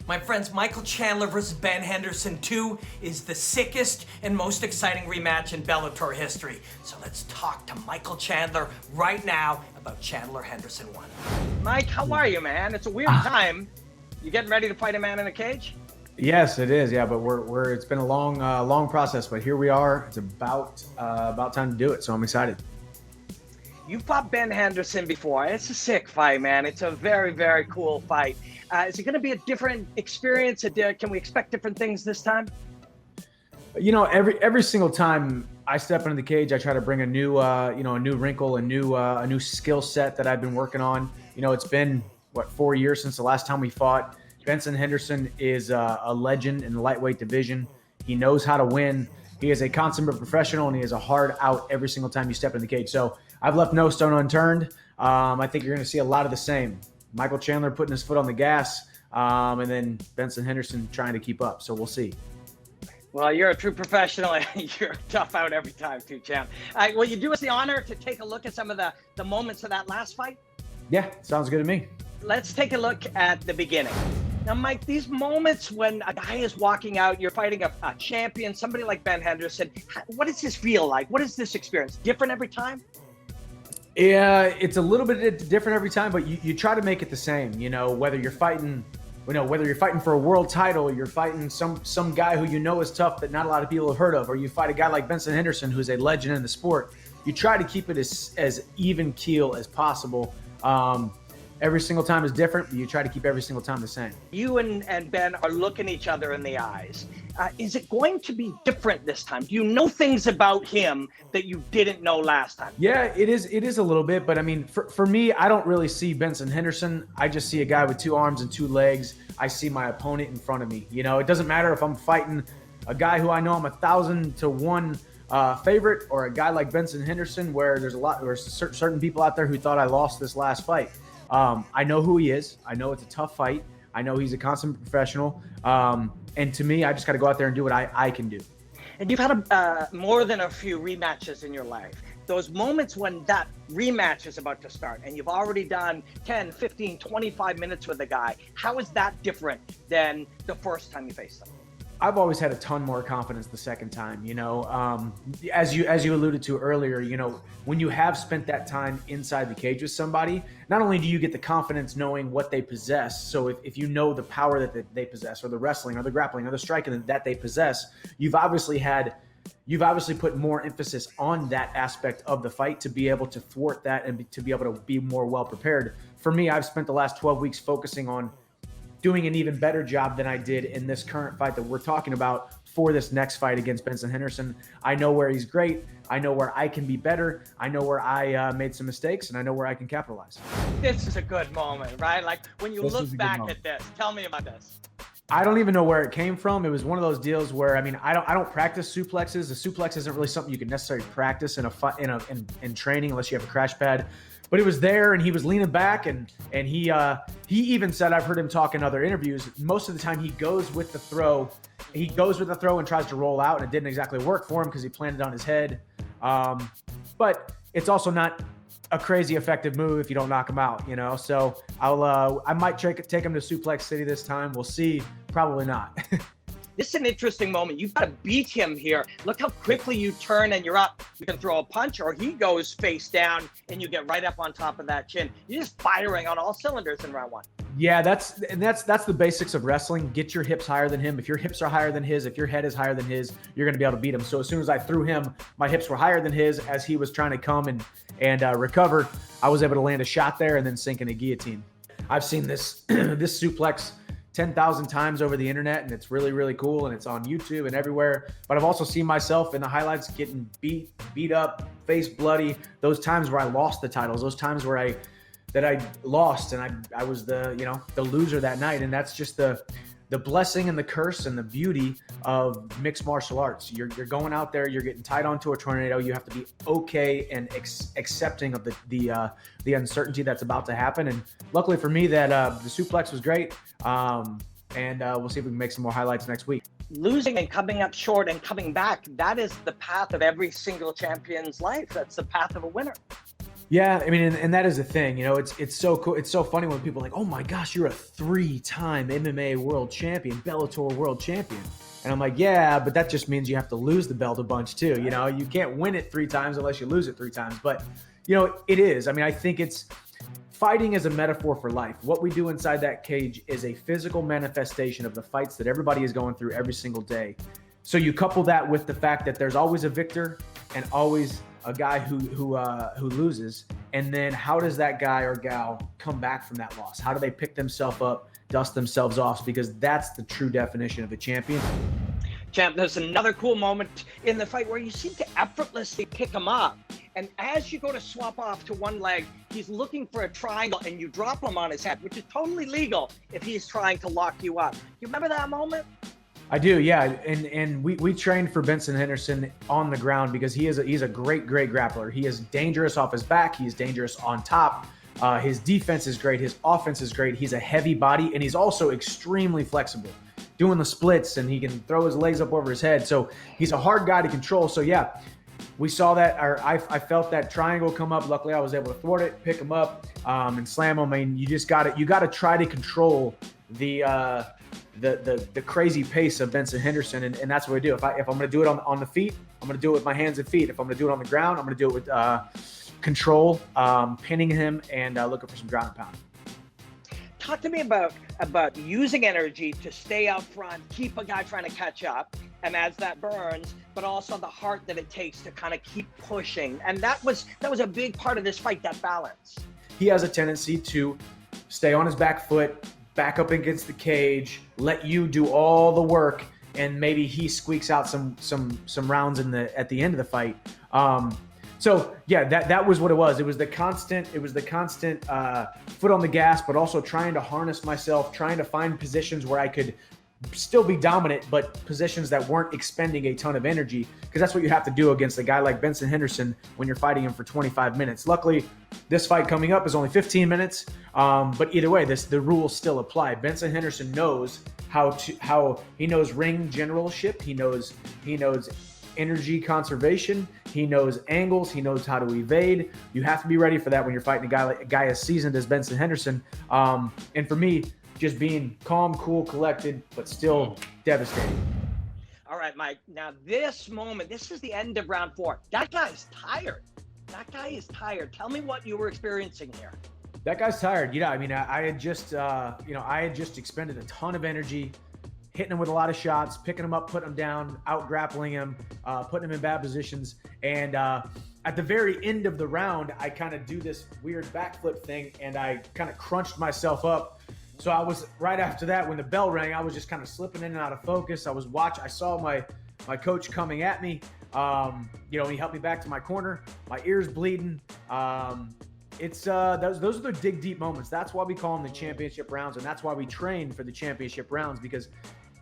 My friends, Michael Chandler versus Ben Henderson 2 is the sickest and most exciting rematch in Bellator history. So let's talk to Michael Chandler right now about Chandler Henderson 1. Mike, how are you, man? It's a weird time. You getting ready to fight a man in a cage? Yes, it is. Yeah, but it's been a long process, but here we are. It's about time to do it. So I'm excited. You fought Ben Henderson before. It's a sick fight, man. It's a very, very cool fight. Is it going to be a different experience? Can we expect different things this time? You know, every single time I step into the cage, I try to bring a new wrinkle, a new skill set that I've been working on. You know, it's been 4 years since the last time we fought. Benson Henderson is a legend in the lightweight division. He knows how to win. He is a consummate professional, and he is a hard out every single time you step in the cage. So I've left no stone unturned. I think you're going to see a lot of the same. Michael Chandler putting his foot on the gas, and then Benson Henderson trying to keep up. So we'll see. Well, you're a true professional, and you're tough out every time, too, champ. Will you do us the honor to take a look at some of the moments of that last fight? Yeah, sounds good to me. Let's take a look at the beginning. Now, Mike, these moments when a guy is walking out, you're fighting a champion, somebody like Ben Henderson, what does this feel like? What is this experience? Different every time? Yeah, it's a little bit different every time, but you try to make it the same. You know, whether you're fighting for a world title, you're fighting some guy who you know is tough that not a lot of people have heard of, or you fight a guy like Benson Henderson who's a legend in the sport. You try to keep it as even keel as possible. Every single time is different, but you try to keep every single time the same. You and Ben are looking each other in the eyes. Is it going to be different this time? Do you know things about him that you didn't know last time? Yeah, it is a little bit, but I mean, for me, I don't really see Benson Henderson. I just see a guy with 2 arms and 2 legs. I see my opponent in front of me. You know, it doesn't matter if I'm fighting a guy who I know I'm 1,000 to 1 favorite, or a guy like Benson Henderson, where there's certain people out there who thought I lost this last fight. I know who he is. I know it's a tough fight. I know he's a consummate professional. And to me, I just got to go out there and do what I can do. And you've had more than a few rematches in your life. Those moments when that rematch is about to start and you've already done 10, 15, 25 minutes with a guy, how is that different than the first time you faced him? I've always had a ton more confidence the second time, you know, as you alluded to earlier, you know, when you have spent that time inside the cage with somebody, not only do you get the confidence knowing what they possess. So if you know the power that they possess, or the wrestling or the grappling or the striking that they possess, you've obviously put more emphasis on that aspect of the fight to be able to thwart that and to be able to be more well prepared. For me, I've spent the last 12 weeks focusing on doing an even better job than I did in this current fight that we're talking about for this next fight against Benson Henderson. I know where he's great. I know where I can be better. I know where I made some mistakes, and I know where I can capitalize. This is a good moment, right? Like when you look back at this, tell me about this. I don't even know where it came from. It was one of those deals where, I mean, I don't practice suplexes. The suplex isn't really something you can necessarily practice in training unless you have a crash pad. But it was there, and he was leaning back, and he even said, I've heard him talk in other interviews, most of the time he goes with the throw. He goes with the throw and tries to roll out, and it didn't exactly work for him because he planted on his head. But it's also not a crazy effective move if you don't knock him out, you know? So I might take him to Suplex City this time. We'll see. Probably not. This is an interesting moment. You've got to beat him here. Look how quickly you turn and you're up. You can throw a punch, or he goes face down and you get right up on top of that chin. You're just firing on all cylinders in round 1. Yeah, that's the basics of wrestling. Get your hips higher than him. If your hips are higher than his, if your head is higher than his, you're going to be able to beat him. So as soon as I threw him, my hips were higher than his. As he was trying to come and recover, I was able to land a shot there and then sink in a guillotine. I've seen this this suplex 10,000 times over the internet, and it's really, really cool, and it's on YouTube and everywhere. But I've also seen myself in the highlights getting beat up, face bloody, those times where I lost the titles, those times where I lost and I was the loser that night. And that's just the blessing and the curse and the beauty of mixed martial arts. You're going out there, you're getting tied onto a tornado. You have to be okay and accepting of the uncertainty that's about to happen. And luckily for me, that the suplex was great. And we'll see if we can make some more highlights next week. Losing and coming up short and coming back, that is the path of every single champion's life. That's the path of a winner. Yeah, I mean, and that is the thing, you know, it's so cool. It's so funny when people are like, oh my gosh, you're a 3-time MMA world champion, Bellator world champion. And I'm like, yeah, but that just means you have to lose the belt a bunch too. You know, you can't win it 3 times unless you lose it 3 times. But, you know, it is. I mean, I think it's fighting as a metaphor for life. What we do inside that cage is a physical manifestation of the fights that everybody is going through every single day. So you couple that with the fact that there's always a victor and always a guy who loses, and then how does that guy or gal come back from that loss? How do they pick themselves up, dust themselves off? Because that's the true definition of a champion. Champ, there's another cool moment in the fight where you seem to effortlessly pick him up. And as you go to swap off to one leg, he's looking for a triangle and you drop him on his head, which is totally legal if he's trying to lock you up. You remember that moment? I do, yeah, and we trained for Benson Henderson on the ground because he's a great grappler. He is dangerous off his back. He's dangerous on top. His defense is great. His offense is great. He's a heavy body, and he's also extremely flexible, doing the splits, and he can throw his legs up over his head. So he's a hard guy to control. So yeah, we saw that, or I felt that triangle come up. Luckily, I was able to thwart it, pick him up, and slam him. I mean, you got to try to control the crazy pace of Benson Henderson, and that's what I do. If I'm going to do it on the feet, I'm going to do it with my hands and feet. If I'm going to do it on the ground, I'm going to do it with control, pinning him, and looking for some ground and pound. Talk to me about using energy to stay out front, keep a guy trying to catch up, and as that burns, but also the heart that it takes to kind of keep pushing. And that was a big part of this fight, that balance. He has a tendency to stay on his back foot, back up against the cage, let you do all the work, and maybe he squeaks out some rounds at the end of the fight. So yeah, that was what it was. It was the constant foot on the gas, but also trying to harness myself, trying to find positions where I could still be dominant, but positions that weren't expending a ton of energy, because that's what you have to do against a guy like Benson Henderson when you're fighting him for 25 minutes. Luckily, this fight coming up is only 15 minutes, but either way, the rules still apply. Benson Henderson knows how he knows ring generalship, he knows energy conservation, he knows angles, he knows how to evade. You have to be ready for that when you're fighting a guy as seasoned as Benson Henderson. And for me, just being calm, cool, collected, but still devastating. All right, Mike. Now this moment, this is the end of round 4. That guy's tired. Tell me what you were experiencing here. That guy's tired. You know, I mean, I had just expended a ton of energy, hitting him with a lot of shots, picking him up, putting him down, out grappling him, putting him in bad positions. And at the very end of the round, I kind of do this weird backflip thing, and I kind of crunched myself up. So I was, right after that, when the bell rang, I was just kind of slipping in and out of focus. I saw my coach coming at me. He helped me back to my corner. My ear's bleeding. Those are the dig deep moments. That's why we call them the championship rounds, and that's why we train for the championship rounds, because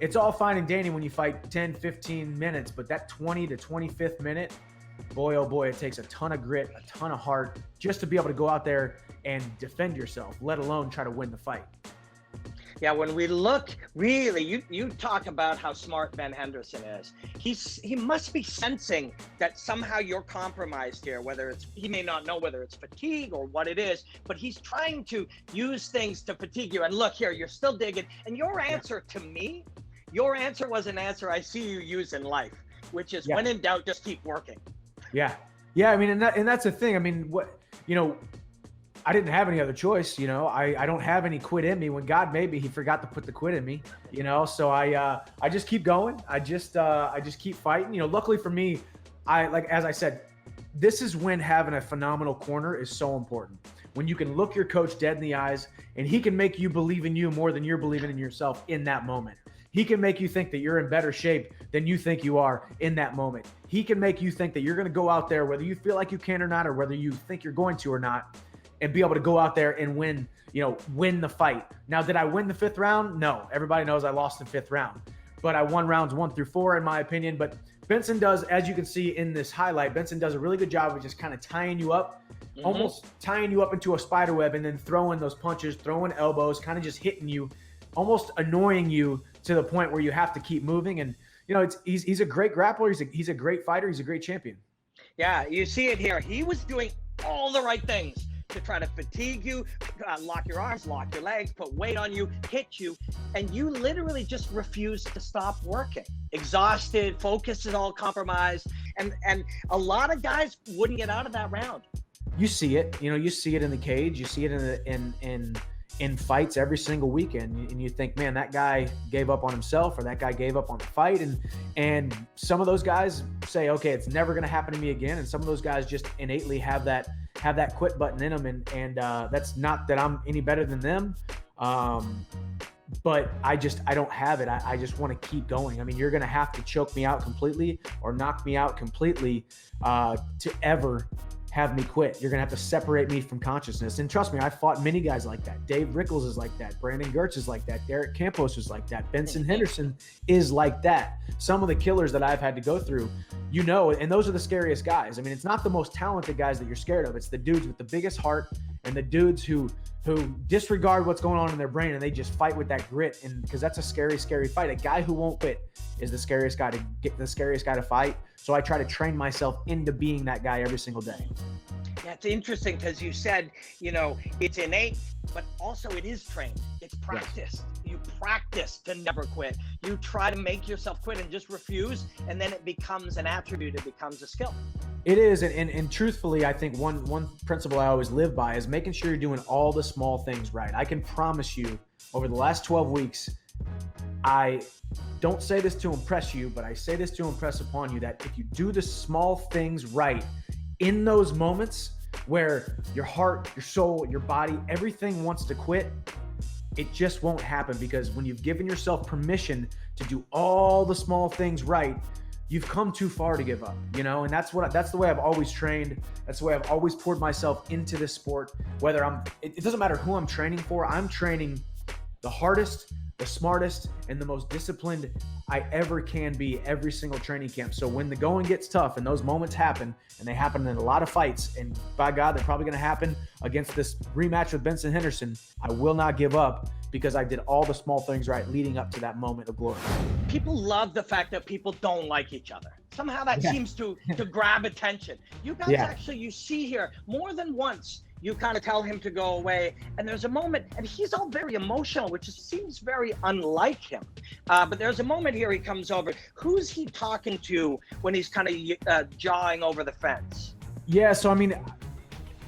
it's all fine and dandy when you fight 10, 15 minutes, but that 20 to 25th minute, boy, oh boy, it takes a ton of grit, a ton of heart just to be able to go out there and defend yourself, let alone try to win the fight. Yeah, when we look, really, you talk about how smart Ben Henderson is. He must be sensing that somehow you're compromised here, he may not know whether it's fatigue or what it is, but he's trying to use things to fatigue you. And look here, you're still digging. And your answer to me, was an answer I see you use in life, which is when in doubt, just keep working. Yeah. I mean, and that's the thing. I mean, I didn't have any other choice, I don't have any quit in me. When God made me, he forgot to put the quit in me, so I just keep going. I just keep fighting. Luckily for me, as I said, this is when having a phenomenal corner is so important. When you can look your coach dead in the eyes and he can make you believe in you more than you're believing in yourself in that moment. He can make you think that you're in better shape than you think you are in that moment. He can make you think that you're going to go out there, whether you feel like you can or not, or whether you think you're going to or not, and be able to go out there and win the fight. Now, did I win the 5th round? No. Everybody knows I lost the 5th round. But I won rounds 1 through 4, in my opinion. But Benson does, as you can see in this highlight, Benson does a really good job of just kind of tying you up, almost tying you up into a spider web, and then throwing those punches, throwing elbows, kind of just hitting you, almost annoying you to the point where you have to keep moving. And, he's a great grappler. He's a great fighter. He's a great champion. Yeah, you see it here. He was doing all the right things to try to fatigue you, lock your arms, lock your legs, put weight on you, hit you, and you literally just refuse to stop working. Exhausted, focus is all compromised, and a lot of guys wouldn't get out of that round. You see it, you see it in the cage, you see it in fights every single weekend, and you think, man, that guy gave up on himself, or that guy gave up on the fight, and some of those guys say, okay, it's never going to happen to me again, and some of those guys just innately have that quit button in them, and that's not that I'm any better than them, but I don't have it. I just want to keep going. I mean, you're going to have to choke me out completely or knock me out completely to ever have me quit. You're going to have to separate me from consciousness. And trust me, I fought many guys like that. Dave Rickles is like that. Brandon Gertz is like that. Derek Campos is like that. Benson Henderson is like that. Some of the killers that I've had to go through, and those are the scariest guys. I mean, it's not the most talented guys that you're scared of. It's the dudes with the biggest heart and the dudes who disregard what's going on in their brain, and they just fight with that grit. And because that's a scary, scary fight. A guy who won't quit is the scariest guy to fight. So I try to train myself into being that guy every single day. Yeah, it's interesting because you said, it's innate, but also it is trained. It's practiced. Yes. You practice to never quit. You try to make yourself quit and just refuse, and then it becomes an attribute. It becomes a skill. It is, and truthfully, I think one principle I always live by is making sure you're doing all the small things right. I can promise you, over the last 12 weeks, I don't say this to impress you, but I say this to impress upon you that if you do the small things right in those moments where your heart, your soul, your body, everything wants to quit, it just won't happen, because when you've given yourself permission to do all the small things right, you've come too far to give up, and that's the way I've always trained. That's the way I've always poured myself into this sport. Whether it doesn't matter who I'm training for, I'm training the hardest, the smartest, and the most disciplined I ever can be every single training camp. So when the going gets tough and those moments happen, and they happen in a lot of fights, and by God, they're probably going to happen against this rematch with Benson Henderson, I will not give up, because I did all the small things right leading up to that moment of glory. People love the fact that people don't like each other. Somehow that seems to grab attention. You guys actually, you see here more than once, you kind of tell him to go away, and there's a moment, and he's all very emotional, which seems very unlike him. But there's a moment here, he comes over. Who's he talking to when he's kind of jawing over the fence? Yeah, so I mean,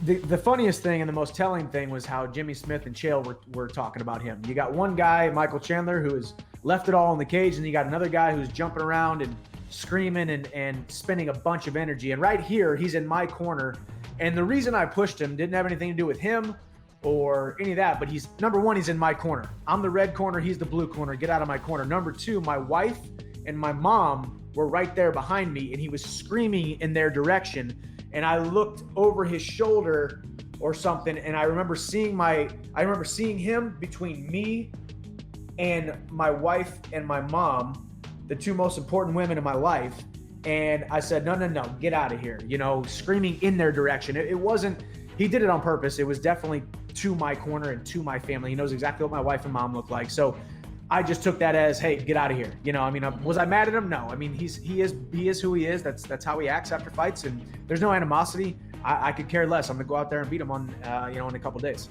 the funniest thing and the most telling thing was how Jimmy Smith and Chael were talking about him. You got one guy, Michael Chandler, who has left it all in the cage, and you got another guy who's jumping around and screaming and spending a bunch of energy. And right here, he's in my corner. And the reason I pushed him didn't have anything to do with him or any of that, but number one, he's in my corner. I'm the red corner, he's the blue corner. Get out of my corner. Number two, my wife and my mom were right there behind me, and he was screaming in their direction. And I looked over his shoulder or something, and I remember seeing him between me and my wife and my mom, the two most important women in my life. And I said, no, get out of here, screaming in their direction. It wasn't, he did it on purpose. It was definitely to my corner and to my family. He knows exactly what my wife and mom look like. So I just took that as, hey, get out of here. Was I mad at him? No. I mean, he is who he is. That's how he acts after fights. And there's no animosity. I could care less. I'm going to go out there and beat him on, in a couple of days.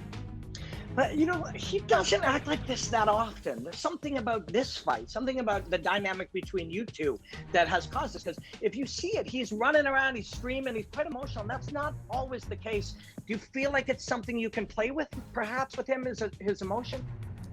But, he doesn't act like this that often. There's something about this fight, something about the dynamic between you two that has caused this. Because if you see it, he's running around, he's screaming, he's quite emotional. And that's not always the case. Do you feel like it's something you can play with, perhaps, with him, his emotion?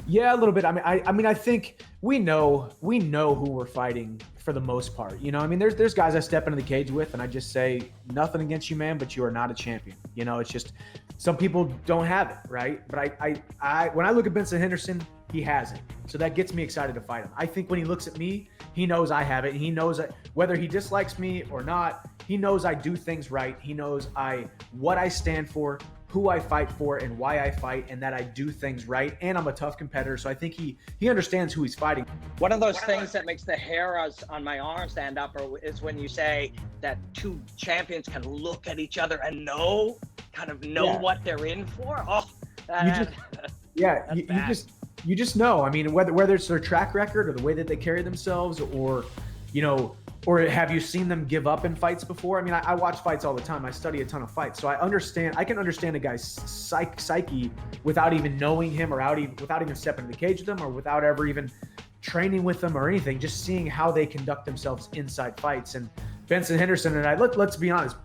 Yeah, a little bit. I mean, I think we know who we're fighting for the most part. There's guys I step into the cage with, and I just say, nothing against you, man, but you are not a champion. It's just, some people don't have it, right? But I when I look at Benson Henderson, he has it. So that gets me excited to fight him. I think when he looks at me, he knows I have it. He knows that whether he dislikes me or not, he knows I do things right. He knows what I stand for, who I fight for, and why I fight, and that I do things right. And I'm a tough competitor, so I think he understands who he's fighting. One of those things that makes the hair on my arm stand up is when you say that two champions can look at each other and know what they're in for. You just know. I mean, whether it's their track record or the way that they carry themselves, or Or have you seen them give up in fights before? I mean, I watch fights all the time. I study a ton of fights. So I can understand a guy's psyche without even knowing him, or without even stepping in the cage with him, or without ever even training with them or anything, just seeing how they conduct themselves inside fights. And Benson Henderson and I, let's be honest,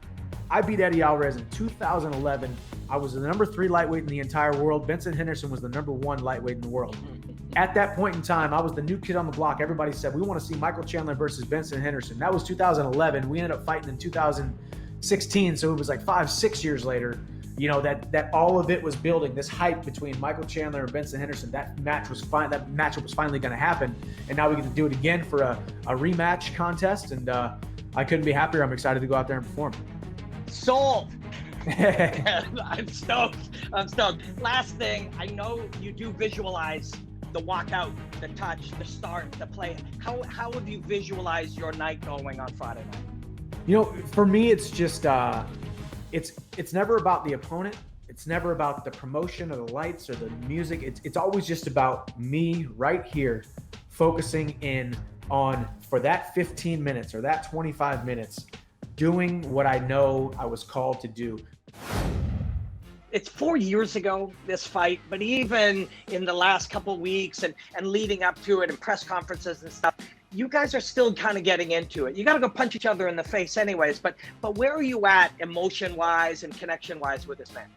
I beat Eddie Alvarez in 2011. I was the number 3 lightweight in the entire world. Benson Henderson was the number 1 lightweight in the world. At that point in time, I was the new kid on the block. Everybody said, we want to see Michael Chandler versus Benson Henderson. That was 2011. We ended up fighting in 2016. So it was like 5-6 years later, you know, that all of it was building, this hype between Michael Chandler and Benson Henderson. That matchup was finally going to happen. And now we get to do it again for a rematch contest. And I couldn't be happier. I'm excited to go out there and perform. Sold. I'm stoked. Last thing, I know you do visualize the walkout, the touch, the start, the play. How have you visualized your night going on Friday night? You know, for me, it's just it's never about the opponent. It's never about the promotion or the lights or the music. It's always just about me right here, focusing in on, for that 15 minutes or that 25 minutes, doing what I know I was called to do. It's 4 years ago, this fight, but even in the last couple of weeks and leading up to it and press conferences and stuff, you guys are still kind of getting into it. You got to go punch each other in the face anyways, but where are you at emotion-wise and connection-wise with this man?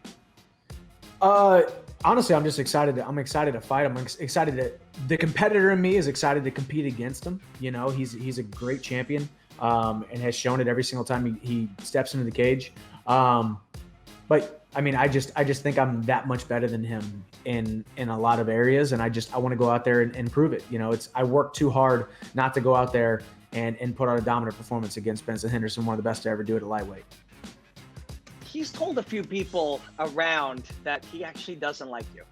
Honestly, I'm just excited. I'm excited to fight. I'm excited that the competitor in me is excited to compete against him. You know, he's a great champion, and has shown it every single time he steps into the cage. But I mean, I just think I'm that much better than him in a lot of areas, and I want to go out there and prove it. You know, I work too hard not to go out there and put on a dominant performance against Benson Henderson, one of the best to ever do it at lightweight. He's told a few people around that he actually doesn't like you,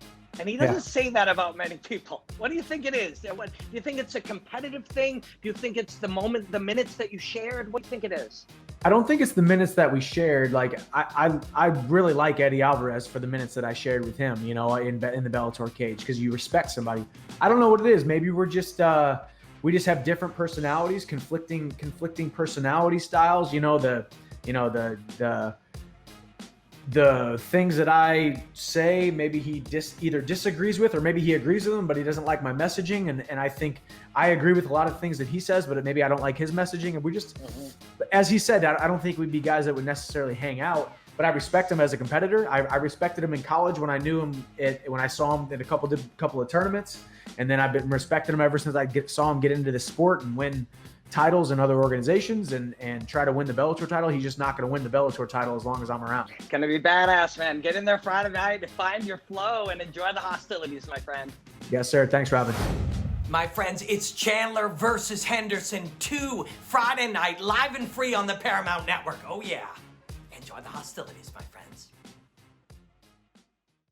and he doesn't say that about many people. What do you think it is? Do you think it's a competitive thing? Do you think it's the minutes that you shared? What do you think it is? I don't think it's the minutes that we shared. Like I really like Eddie Alvarez for the minutes that I shared with him, you know, in the Bellator cage, because you respect somebody. I don't know what it is. Maybe we just have different personalities, conflicting personality styles. You know, the things that I say, maybe he either disagrees with, or maybe he agrees with them, but he doesn't like my messaging. And I think I agree with a lot of things that he says, but maybe I don't like his messaging. And we just, as he said, I don't think we'd be guys that would necessarily hang out, but I respect him as a competitor. I respected him in college when I knew him, when I saw him in a couple of tournaments. And then I've been respecting him ever since I saw him get into the sport and win titles in other organizations and try to win the Bellator title. He's just not going to win the Bellator title as long as I'm around. Gonna be badass, man. Get in there Friday night to find your flow and enjoy the hostilities, my friend. Yes, sir. Thanks, Robin. My friends, it's Chandler versus Henderson 2, Friday night, live and free on the Paramount Network. Oh yeah. Enjoy the hostilities, my friends.